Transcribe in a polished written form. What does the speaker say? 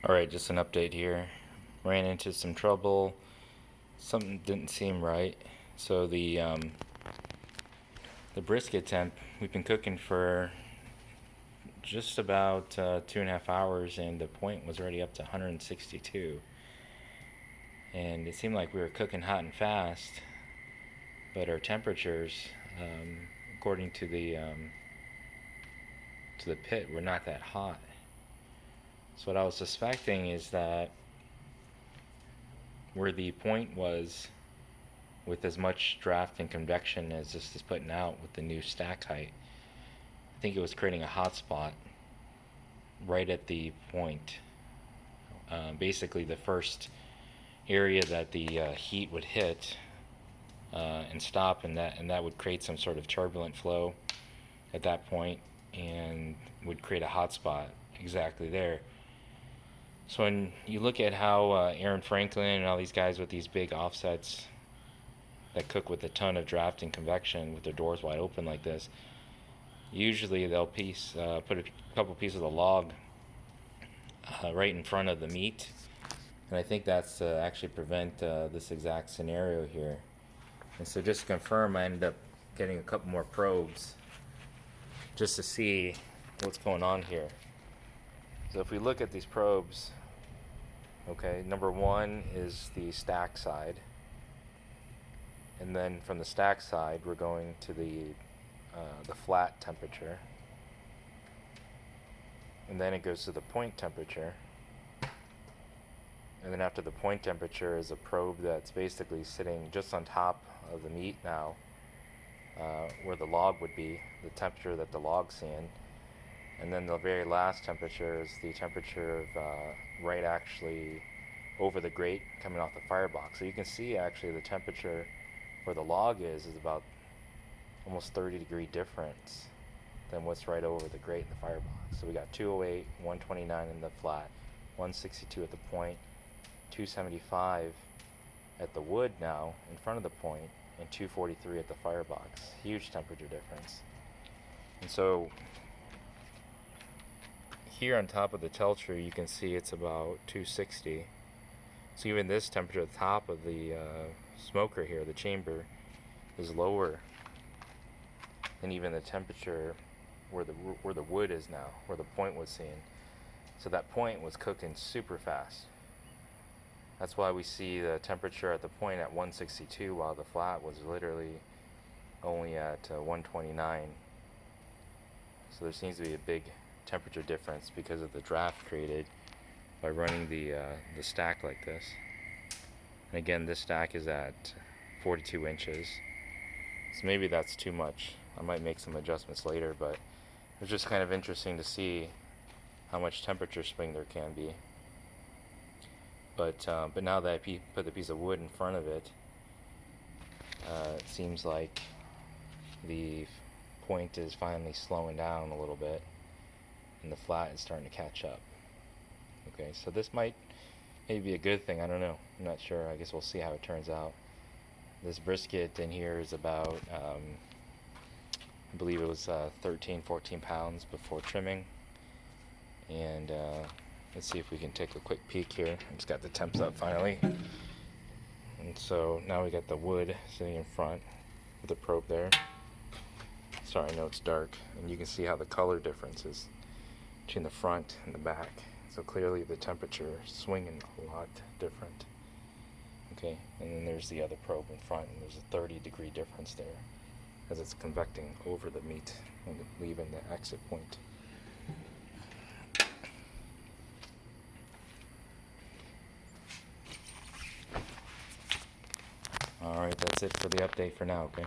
Alright, just an update here. Ran into some trouble. Something didn't seem right. So the brisket temp, we've been cooking for just about 2.5 hours, and the point was already up to 162. And it seemed like we were cooking hot and fast, but our temperatures, according to the pit, were not that hot. So what I was suspecting is that where the point was, with as much draft and convection as this is putting out with the new stack height, I think it was creating a hot spot right at the point. Basically the first area that the heat would hit and stop, and that would create some sort of turbulent flow at that point and would create a hot spot exactly there. So when you look at how Aaron Franklin and all these guys with these big offsets that cook with a ton of draft and convection with their doors wide open like this, usually they'll put a couple pieces of log right in front of the meat, and I think that's to actually prevent this exact scenario here. And so just to confirm, I ended up getting a couple more probes just to see what's going on here. So if we look at these probes, okay, number one is the stack side, and then from the stack side we're going to the flat temperature, and then it goes to the point temperature, and then after the point temperature is a probe that's basically sitting just on top of the meat now, where the log would be, the temperature that the log's seeing. And then the very last temperature is the temperature of right actually over the grate coming off the firebox. So you can see actually the temperature where the log is about almost 30-degree difference than what's right over the grate in the firebox. So we got 208, 129 in the flat, 162 at the point, 275 at the wood now in front of the point, and 243 at the firebox. Huge temperature difference. And so here on top of the tell tree you can see it's about 260. So even this temperature at the top of the smoker here, the chamber, is lower than even the temperature where the wood is now, where the point was seen. So that point was cooking super fast. That's why we see the temperature at the point at 162 while the flat was literally only at 129. So there seems to be a big temperature difference because of the draft created by running the stack like this. And again, this stack is at 42 inches, so maybe that's too much. I might make some adjustments later, but it's just kind of interesting to see how much temperature swing there can be. But now that I put the piece of wood in front of it, it seems like the point is finally slowing down a little bit, and the flat is starting to catch up. Okay, so this might maybe be a good thing. I don't know. I'm not sure. I guess we'll see how it turns out. This brisket in here is about, I believe it was 13, 14 pounds before trimming. And let's see if we can take a quick peek here. I just got the temps up finally. And so now we got the wood sitting in front with the probe there. Sorry, I know it's dark, and you can see how the color difference is between the front and the back. So clearly the temperature is swinging a lot different. Okay, and then there's the other probe in front, and there's a 30-degree difference there as it's convecting over the meat and leaving the exit point. Alright, that's it for the update for now, okay?